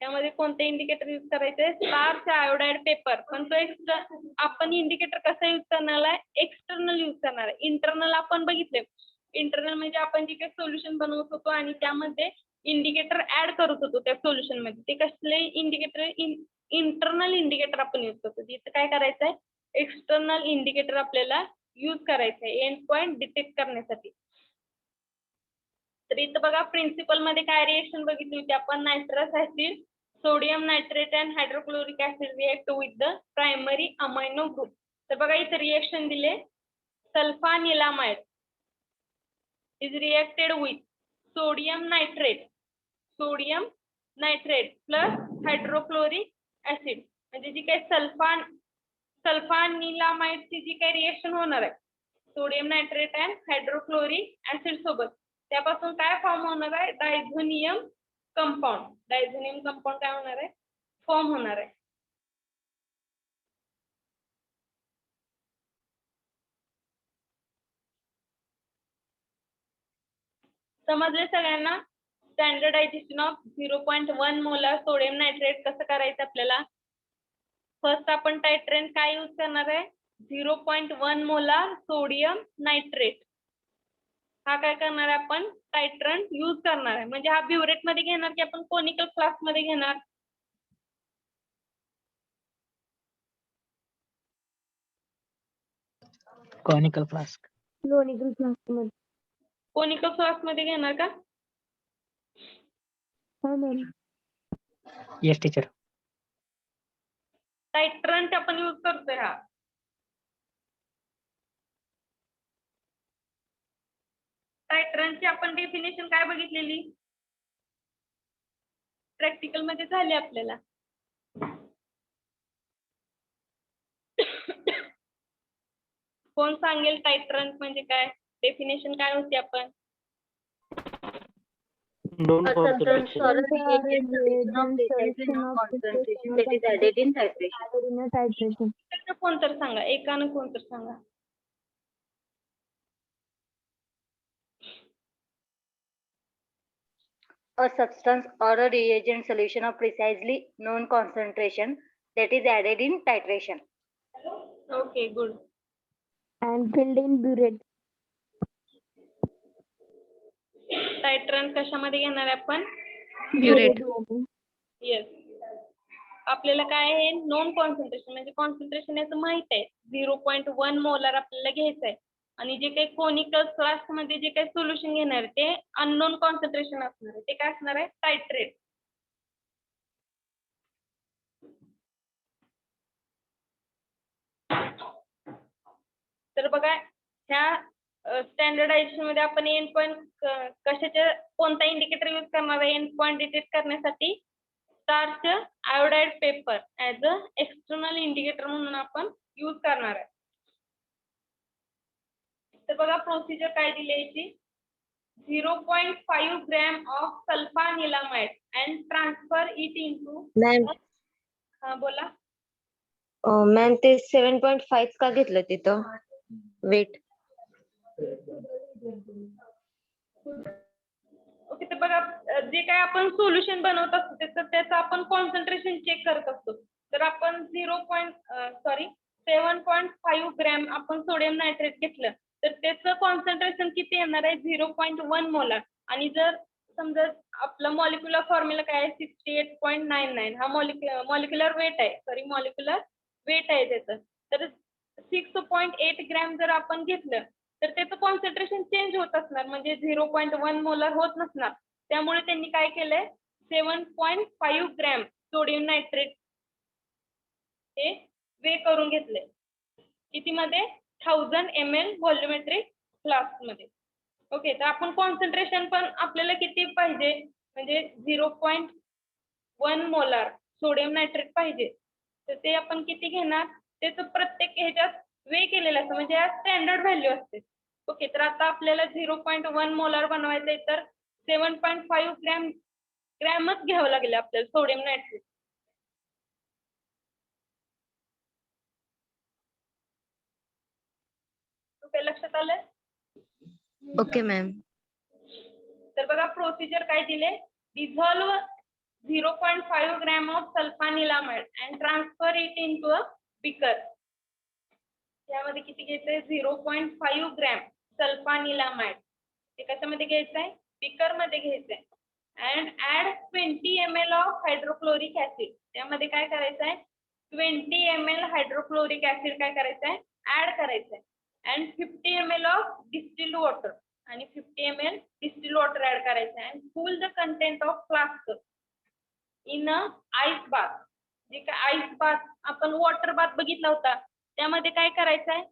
त्यामध्ये कोणते indicator use करायचे starch iodide paper पण तो आपण इंडिकेटर कसा यूज करणार आहे एक्सटर्नल यूज करणार आहे. इंटरनल आपण बघितले इंटरनल म्हणजे आपण जे काही सोल्युशन बनवत होतो आणि त्यामध्ये इंडिकेटर ऍड करत होतो त्या सोल्युशन मध्ये ते कसले इंडिकेटर इंटरनल इंडिकेटर आपण यूज करतो. इथं काय करायचं आहे एक्सटर्नल इंडिकेटर आपल्याला यूज करायचं आहे एंड पॉइंट डिटेक्ट करण्यासाठी. तर इथं बघा प्रिन्सिपल मध्ये काय रिएक्शन बघितली होती आपण nitrous acid sodium nitrate and hydrochloric acid react with the primary amino group. तर बघा इथं रिएक्शन दिले sulfanilamide is reacted with sodium nitrate plus hydrochloric acid म्हणजे जी काही सल्फानिलामाइडची जी काही रिएक्शन होणार आहे sodium nitrate and hydrochloric acid सोबत त्यापासून काय फॉर्म होणार आहे डायझोनियम कंपाऊंड. डायझोनियम कंपाऊंड काय होणार आहे फॉर्म होणार आहे. समजले सगळ्यांना standardisation of 0.1 molar sodium nitrate कसं करायचं आपल्याला. फर्स्ट आपण टायट्रेंट काय यूज करणार आहे 0.1 मोलार सोडियम नायट्रेट हा काय करणार आहे आपण टायट्रंट यूज करणार आहे. म्हणजे हा ब्युरेट मध्ये घेणार की आपण कोनिकल फ्लास्क मध्ये घेणार कॉनिकल फ्लास्क क्लोनिकल फ्लास्क मध्ये कोनिकल फ्लास्क मध्ये घेणार का? हा मॅम. Yes teacher. टायट्रंट आपण यूज करतोय हा. टायट्रंटची आपण डेफिनेशन काय बघितलेली? प्रॅक्टिकल मध्ये झाली आपल्याला. कोण सांगेल टायट्रंट म्हणजे काय? डेफिनेशन काय होती आपण? Known Substance concentration. or a reagent solution of precisely known concentration that is added in titration. त्याचं कोण तर सांगा, एकानं कोण तर सांगा. A substance or a reagent solution of precisely known concentration that is added in titration. Okay, good. And filled in burette. टायट्रंट कशामध्ये घेणार आहे आपण? Burette. येस. आपल्याला काय आहे? नॉन कॉन्सन्ट्रेशन म्हणजे कॉन्सन्ट्रेशन याचं माहित आहे. 0.1 मोलार आपल्याला घ्यायचं आहे. आणि जे काही कोनिकल फ्लास्क मध्ये जे काही सोल्युशन घेणार आहे ते अननोन कॉन्सन्ट्रेशन असणार आहे. ते काय असणार आहे? टायट्रेट. तर बघा, ह्या स्टँडर्डायझेशन मध्ये आपण एंड पॉइंट कशाचे कोणता इंडिकेटर यूज करणार आहे? एंड पॉइंट डिटेक्ट करण्यासाठी starch iodide paper as a external indicator म्हणून आपण यूज करणार आहे. तर बघा प्रोसिजर काय दिली याची. 0.5 gram of sulfanilamide and transfer it into. Ma'am हा बोला. मॅम ते 7.5 का घेतलं तिथं वेट? ओके, तर बघा जे काय आपण सोल्युशन बनवत असतो त्याचं आपण कॉन्सन्ट्रेशन चेक करत असतो. तर आपण 7.5 ग्रॅम आपण सोडियम नायट्रेट घेतलं तर त्याचं कॉन्सन्ट्रेशन किती येणार आहे? 0.1 मोलार. आणि जर समजा आपला मॉलिक्युलर फॉर्म्युला काय आहे? 68.99. हा मॉलिक्युलर वेट आहे. मॉलिक्युलर वेट आहे त्याचं. तर 6.8 ग्रॅम जर आपण घेतलं तर त्याचं कॉन्सन्ट्रेशन चेंज होत असणार म्हणजे 0.1 मोलार होत नसणार. त्यामुळे त्यांनी काय केलंय? 7.5 ग्रॅम सोडियम नायट्रेट हे वे करून घेतले. कितीमध्ये? 1000 ml व्हॉल्युमेट्रिक फ्लास्क मध्ये. ओके, तर आपण कॉन्सन्ट्रेशन पण आपल्याला किती पाहिजे? म्हणजे 0.1 मोलार सोडियम नायट्रेट पाहिजे. तर ते आपण किती घेणार? त्याचं प्रत्येक ह्याच्यात वे केलेलं असतं म्हणजे या स्टँडर्ड व्हॅल्यू असते. ओके, तर आता आपल्याला 0.1 मोलार बनवायचं आहे तर 7.5 ग्रॅमच घ्यावं लागेल आपल्याला सोडियम नायट्रेट. ओके, लक्षात आलं? Okay ma'am. तर बघा प्रोसिजर काय दिले. Dissolve 0.5 gram of sulfanilamide and transfer it into a beaker. यामध्ये किती घ्यायचंय? 0.5 ग्रॅम सल्फानिलामाइड. ते कशामध्ये घ्यायचंय? बीकर मध्ये घ्यायचंय. And add 20 ml of hydrochloric acid. त्यामध्ये काय करायचंय? 20 ml हायड्रोक्लोरिक ऍसिड काय करायचंय? ऍड करायचंय. And 50 ml of distilled water आणि 50 ml डिस्टिल्ड वॉटर ऍड करायचं आहे. And cool the content of flask in a ice bath. जे काय आईस बाथ आपण वॉटर बाथ बघितला होता त्यामध्ये काय करायचं आहे?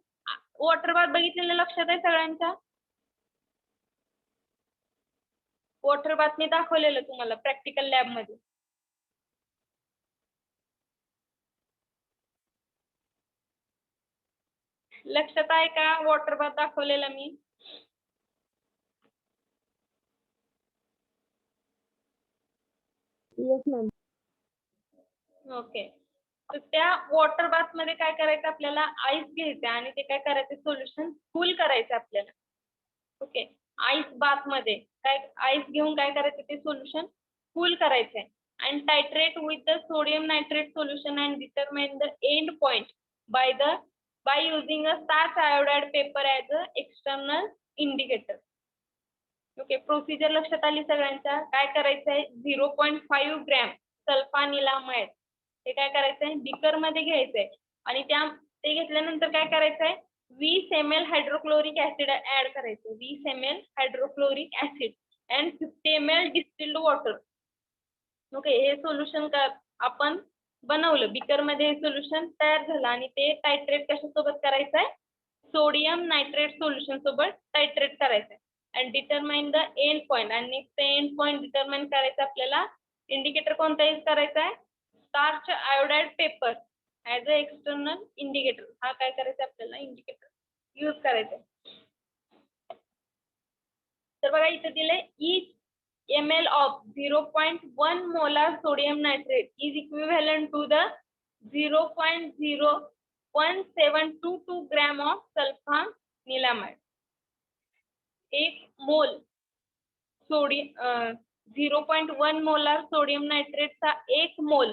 वॉटर बाथ बघितलेलं लक्षात आहे सगळ्यांच्या? वॉटर बाथ मी दाखवलेलं तुम्हाला प्रॅक्टिकल लॅब मध्ये. लक्षात आहे का वॉटर बाथ दाखवलेला मी? Yes, ma'am. ओके, तर त्या वॉटर बाथ मध्ये काय करायचं? आपल्याला आईस घ्यायचं आणि ते काय करायचं? सोल्युशन कूल करायचं आपल्याला. ओके, आईस बाथ मध्ये काय आईस घेऊन काय करायचं? ते सोल्युशन कूल करायचंय. And titrate with the sodium nitrate solution and determine the end point by using a starch iodide paper as a external indicator. Okay, procedure लक्षात आली सगळ्यांच्या? काय करायचंय? 0.5 ग्रॅम सल्फानिलामाइड हे काय करायचंय? बीकर मध्ये घ्यायचंय आणि ते घेतल्यानंतर काय करायचंय? 20 ml हायड्रोक्लोरिक ऍसिड ऍड करायचं, 20 ml hydrochloric acid and 50 ml distilled water. Okay, हे सोल्युशन आपण बनवलं, बीकर मध्ये हे सोल्युशन तयार झालं आणि ते टायट्रेट कशासोबत करायचं आहे, सोडियम नायट्रेट सोल्युशन सोबत टायट्रेट करायचं आहे. And determine the end point, आणि एंड पॉइंट डिटरमाइन करायचं आपल्याला. इंडिकेटर कोणता यूज करायचा आहे, starch iodide paper as a external indicator. हा काय करायचा आपल्याला, इंडिकेटर यूज करायचा. तर बघा इथे दिले each ml of 0.1 molar sodium nitrate is equivalent to the 0.01722 gram of sulfanilamide. एक मोल सोडियम 0.1 मोलार सोडियम नायट्रेटचा एक मोल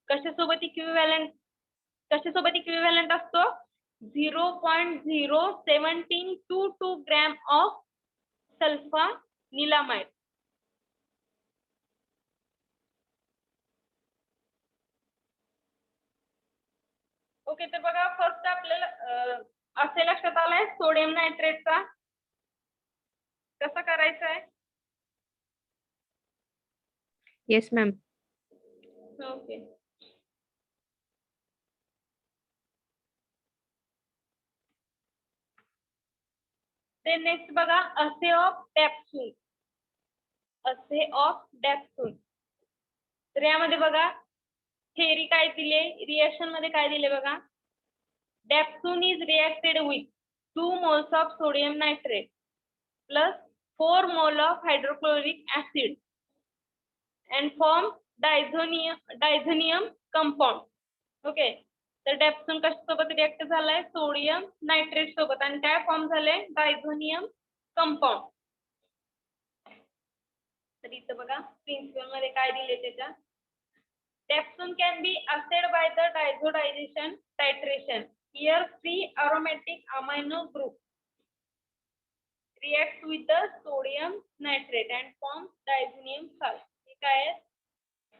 कशासोबत इक्विव्हॅलंट असतो, 0.01722 ग्रॅम ऑफ सल्फानिलामाइड. ओके, तर बघा फर्स्ट आपल्याला असे लक्षात आलंय सोडियम नायट्रेटचा कसं करायचं आहे. Yes ma'am. ओके, ते नेक्स्ट बघा असे ऑफ डॅप्सून. असे ऑफ डॅप्सून, तर यामध्ये बघा थेरी काय दिले, रिएक्शन मध्ये काय दिले बघा. Dapsone is reacted with 2 moles of sodium nitrate plus 4 mole of hydrochloric acid and form diazonium compound. Okay, तर डॅप्सून कशासोबत रिएक्ट झालाय, सोडियम नायट्रेट सोबत, आणि काय फॉर्म झाले, डायझोनियम कंपाऊंड. तर इथं बघा प्रिन्सिपल मध्ये काय दिले त्याच्या. Dapsone can be assayed by the diazotization titration. Here free aromatic amino group reacts with the sodium nitrate and forms diazonium salt. हे काय आहे,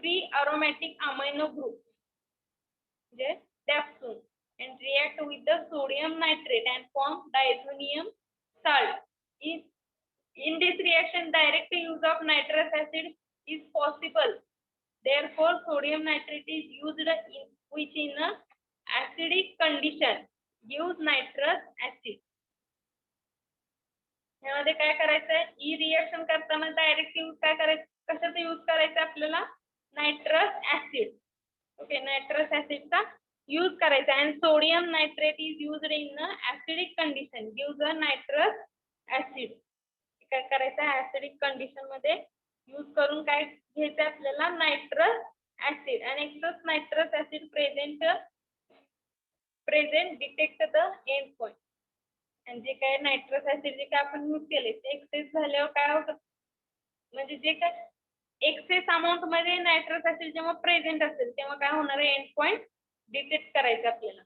फ्री अरोमॅटिक अमायनो ग्रुप म्हणजे डॅप्सून, and react with the sodium nitrate and form diazonium salt. In this reaction direct use of nitrous acid is possible. Therefore sodium nitrate is used which in a acidic condition gives nitrous acid. यामध्ये काय करायचंय, ई reaction करताना direct use काय करायचं, कशाचा use करायचा आपल्याला, नायट्रस ऍसिड. ओके, नायट्रस ऍसिडचा यूज करायचा. And sodium nitrate is used in acidic condition gives a nitrous acid. काय करायचं, ऍसिडिक कंडिशन मध्ये यूज करून काय घ्यायचं आपल्याला, nitrous acid. And excess nitrous acid present detect the end point. आणि जे काय नायट्रस ऍसिड जे काय आपण यूज केले ते एक्सेस झाल्यावर काय होतं, म्हणजे जे काय एक्सेस अमाऊंट मध्ये नायट्रस ऍसिड जेव्हा प्रेझेंट असेल तेव्हा काय होणार आहे, एंड पॉइंट डिटेक्ट करायचं आपल्याला.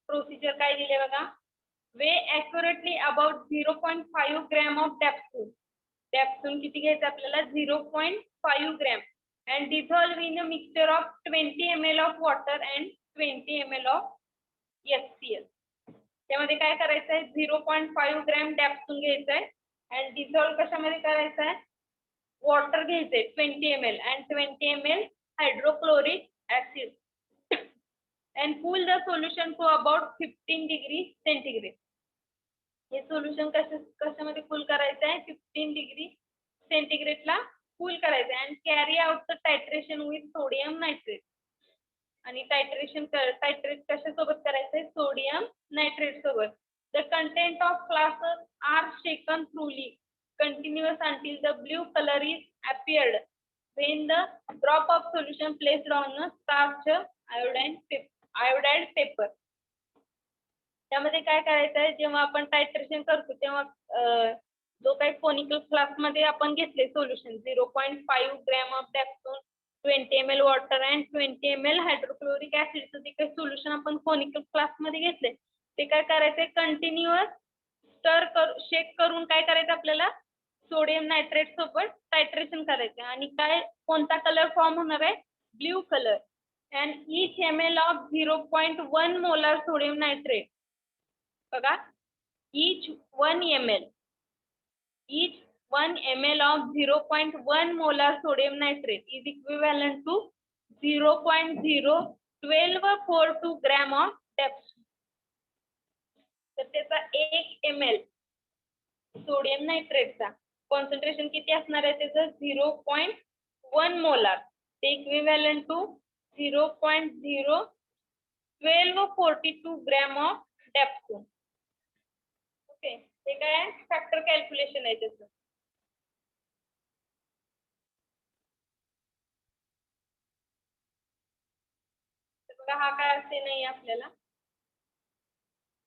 प्रोसिजर काय दिले बघा. वे ॲक्युरेटली अबाउट 0.5 ग्रॅम ऑफ डॅप्सून. डॅप्सून किती घ्यायचं आपल्याला, 0.5 gram. And dissolve in a mixture of 20 ml of water and 20 ml of HCl. त्यामध्ये काय करायचं आहे, 0.5 ग्रॅम डॅप्सून घ्यायचं आहे अँड डिझॉल्व कशामध्ये करायचं आहे, वॉटर घ्यायचंय 20 ml and 20 ml hydrochloric acid and cool the solution to about 15 degree centigrade. हे सोल्युशन कशामध्ये कूल करायचं आहे, 15 डिग्री सेंटीग्रेडला कूल करायचं आहे. And carry out the titration with sodium nitrate. आणि टायट्रेट कशासोबत करायचंय, सोडियम नायट्रेट सोबत. The content of classes are shaken thoroughly continuous until the blue color is appeared when the drop of solution placed on a starch iodide paper. त्यामध्ये काय करायचं आहे, जेव्हा आपण टायट्रेशन करतो तेव्हा जो काही कोनिकल फ्लास्क मध्ये आपण घेतले solution 0.5 gram of dapsone 20 ml water and 20 ml hydrochloric ऍसिडचं जे काही सोल्युशन आपण कोनिकल फ्लास्क मध्ये घेतले ते काय करायचंय, कंटिन्युअस शेक करून काय करायचं आपल्याला, सोडियम नायट्रेट सोबत टायट्रेशन करायचं. आणि काय कोणता कलर फॉर्म होणार आहे, blue colour. and each ml of 0.1 molar sodium nitrate. बघा, each 1 ml of 0.1 molar sodium nitrate is equivalent to 0.01242 gram of depth. तर त्याचा 1 ml सोडियम नायट्रेटचा कॉन्सन्ट्रेशन किती असणार आहे त्याचं 0.1 मोलार, ते equivalent to 0.01242 gram of depth. Okay, ते काय फॅक्टर कॅल्क्युलेशन आहे त्याचं. बघा हा काय असे नाही आपल्याला.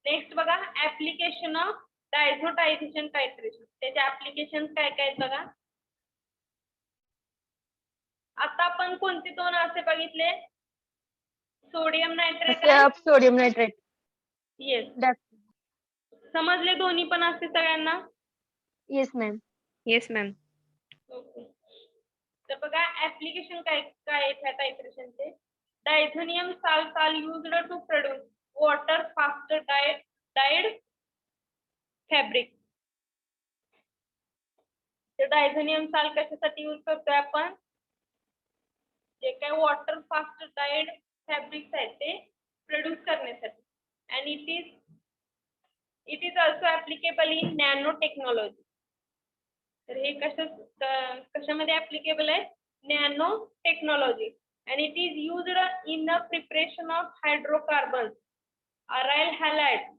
नेक्स्ट बघा, ऍप्लिकेशन ऑफ डायझोटायझेशन टायट्रेशन. त्याचे ऍप्लिकेशन काय काय आहेत बघा. आता आपण कोणते दोन असे बघितले, sodium nitrate. Sodium nitrate. Yes, समजले दोन्ही पण असते सगळ्यांना. Yes ma'am. Yes, ma'am. Okay, तर बघा ऍप्लिकेशन काय काय आहे त्या टायट्रेशनचे. Diazonium salt are used to produce water faster dyed fabric. तर डायझोनियम साल्ट कशासाठी यूज करतोय आपण, जे काय वॉटर फास्ट डायड फॅब्रिक्स आहेत ते प्रोड्यूस करण्यासाठी. आणि it is also applicable in nano technology. तर हे कशामध्ये ऍप्लिकेबल आहे, nano technology. and it is used in the preparation of hydrocarbons, aryl halides,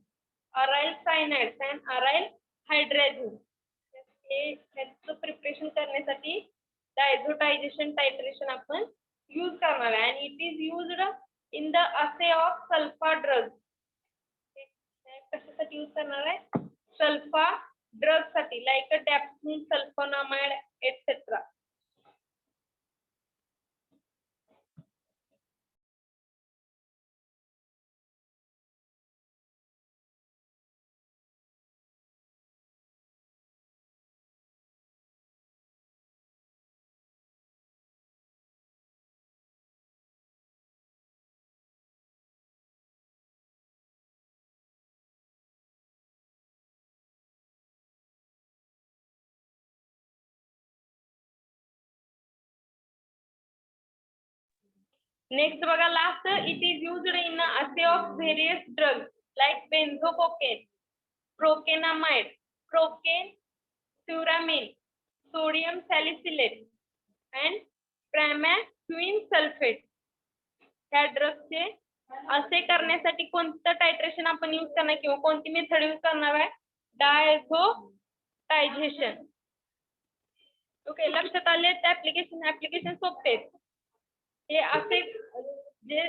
aryl cyanides and aryl hydrazine. हे preparation करण्यासाठी डायझोटायझेशन टायट्रेशन आपण यूज करणार आहे. आणि it is used in the assay of sulfa drug. कशासाठी use करणार आहे, sulfa drug साठी, like dapsone, sulphonamide etcetera. Next बघा, last, it is used in assay of various drugs like benzocaine, procainamide, procaine, furamine, sodium salicylate and primaquine sulphate. ह्या ड्रग्सचे असे करण्यासाठी कोणतं टायट्रेशन आपण यूज करणार किंवा कोणती मेथड यूज करणार आहे, डायझोटायझेशन. ओके, लक्षात आले. ऍप्लिकेशन सोपे आहेत. हे असे जे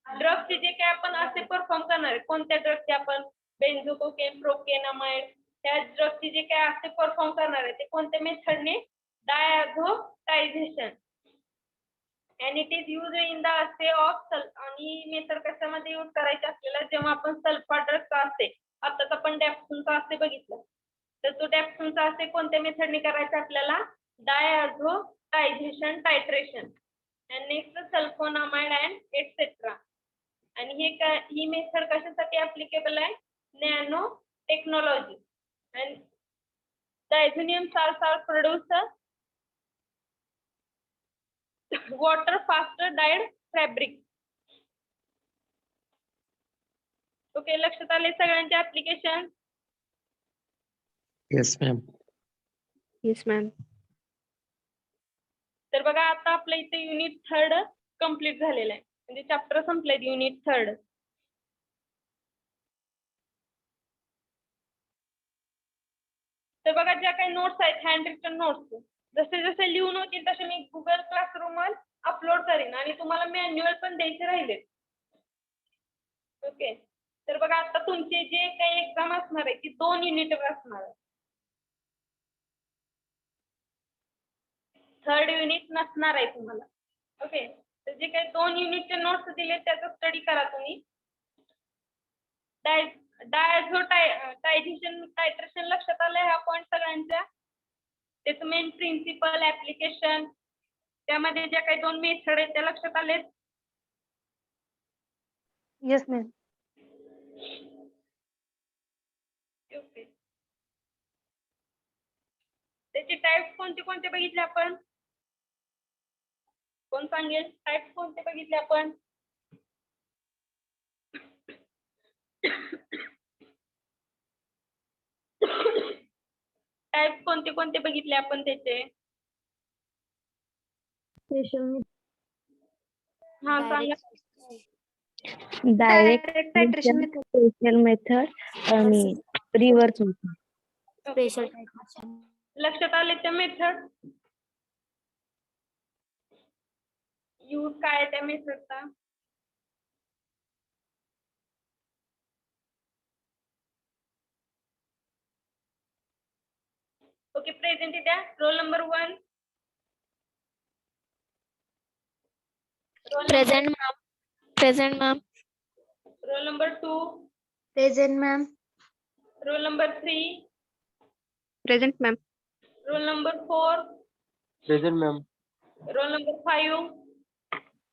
ड्रग्सचे जे काय आपण असे परफॉर्म करणार आहे, कोणत्या ड्रग्सचे आपण, बेन्झोकोकेन, प्रोकेनामाइड, त्या ड्रग्सचे जे काय असे परफॉर्म करणार आहे ते कोणत्या मेथडने, diazotization. And it is use in the assay of आणि मेथड कशामध्ये यूज करायचे असलेला, जेव्हा आपण सल्फा ड्रगचा असते, आताच आपण डॅप्सूनचा असे बघितलं, तर तो डॅप्सूनचा असे कोणत्या मेथडने करायचा आपल्याला, डायझोटायझेशन टायट्रेशन. and next sulfonamide and etc. आणि ही मेथड कशासाठी ऍप्लिकेबल आहे, nano technology. and diazonium salts are produced water faster dyed fabric. Okay, लक्षात आले सगळ्यांचे application. Yes ma'am. Yes, ma'am. तर बघा आता आपलं इथे युनिट 3 कम्प्लीट झालेलं आहे, म्हणजे चॅप्टर संपलेत युनिट 3. तर बघा ज्या काही नोट्स आहेत, हँड रिटन नोट्स, जसे जसे लिहून होतील तसे मी गुगल क्लासरूमवर अपलोड करीन आणि तुम्हाला मॅन्युअल पण द्यायचे राहिले. ओके, तर बघा आता तुमचे जे काही एक्झाम असणार आहे ती 2 युनिटवर असणार आहे. 3rd युनिट नसणार आहे तुम्हाला. ओके, तर जे काही 2 युनिटचे नोट्स दिले त्याचा स्टडी करा तुम्ही. डायझोटायझेशन टायट्रेशन लक्षात आलंय हा पॉईंट सगळ्यांच्या. त्याचं मेन प्रिन्सिपल, ऍप्लिकेशन, त्यामध्ये ज्या काही 2 मेथड आहेत त्या लक्षात आलेत. Yes, ma'am. ओके. त्याचे टाइप्स कोणते कोणते बघितले आपण? कोण सांगेल टाइप्स कोणते बघितले आपण? टाइप्स कोणते कोणते बघितले आपण त्याचे? Special हा सांगा. direct titration method, special method आणि reverse method. Special titration. लक्षात आले त्या मेथड? यूज काय आहे त्या मेथडचा? ओके, प्रेझेंट द्या. Roll number 1. Present, ma'am. Present, ma'am. Roll number 2. Present, ma'am. Roll number 3. Present, ma'am. Roll number 4. Present, ma'am. Roll number 5.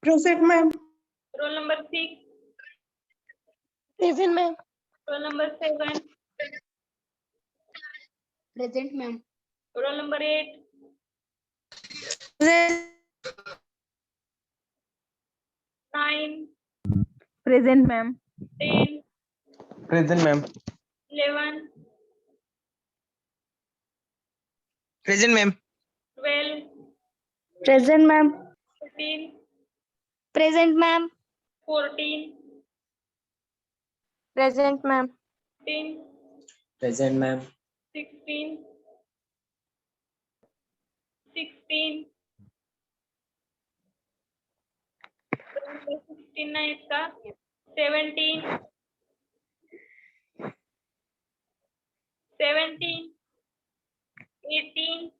Present, ma'am. Roll number 6. Present, ma'am. Roll number 7. Present, ma'am. Roll number 8. Present. 9. Present, ma'am. 10. Present, ma'am. 11. Present, ma'am. 12. Present, ma'am. 13. Present, ma'am. 14. Present, ma'am. 15. Present, ma'am. 16. 16. 16 नाहीत का? 17. 17. 18.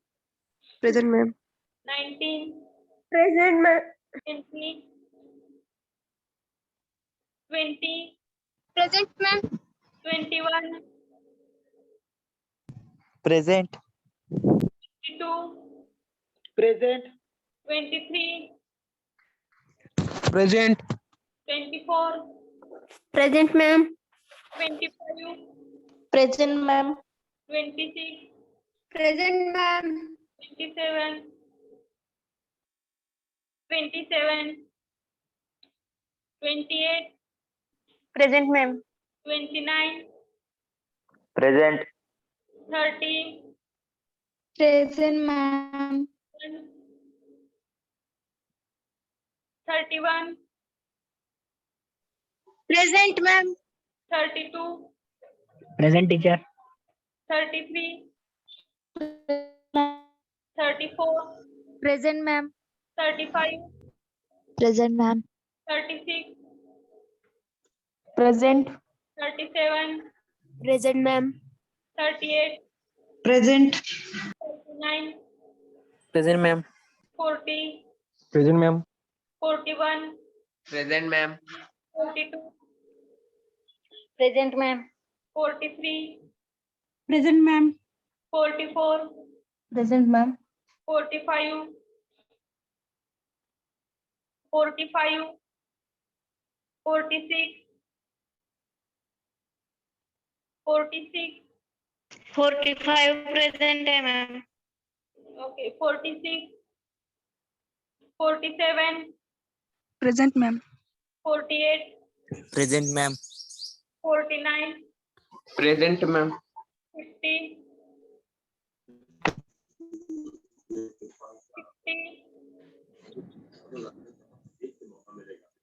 Present, ma'am. 19. Present, ma'am. 20. 20. Present, ma'am. 21. Present. 22. Present. 23. Present. 24. Present, ma'am. 25. Present, ma'am. 26. Present, ma'am. 27. 27. 28. Present, ma'am. 29. Present. 30. Present, ma'am. 31. Present, ma'am. 32. Present, teacher. 33. 34. Present, ma'am. 35. Present, ma'am. 36. Present. 37. Present, ma'am. 38. Present. 39. Present, ma'am. 40. Present, ma'am. 41. Present, ma'am. 42. Present, ma'am. 43. Present, ma'am. 44. Present, ma'am. 45. 45. 46. 46. 45 present, ma'am. Okay, 46. 47. Present, ma'am. 48. Present, ma'am. 49. Present, ma'am. 50. 60.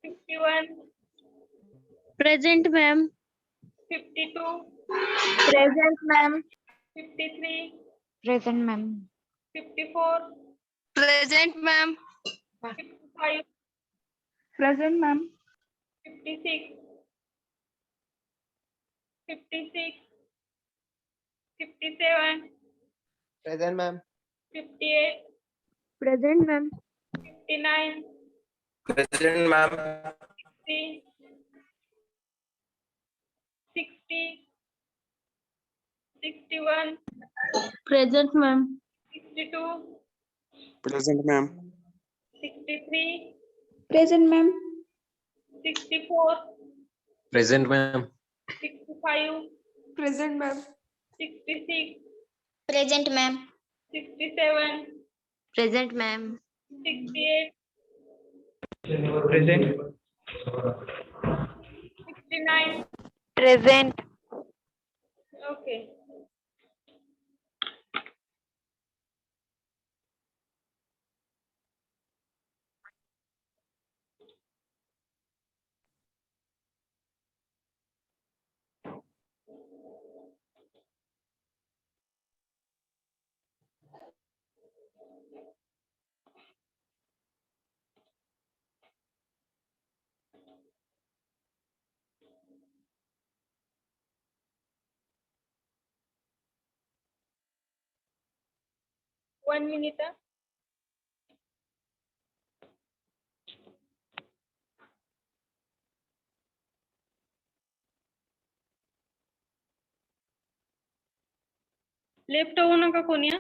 51. Present, ma'am. 52. Present, ma'am. 53. Present, ma'am. 54. Present, ma'am. 55. Present, ma'am. 56. 56. 57. Present, ma'am. 58. Present, ma'am. 59. Present, ma'am. 60. 60. 61. Present, ma'am. 62. Present, ma'am. 63. Present, ma'am. 64. Present, ma'am. 65, Present, ma'am. 66, Present, ma'am. 67, Present, ma'am. 68, Present. 69. Present. Okay. One minute. Left होऊ नका कोणी हं.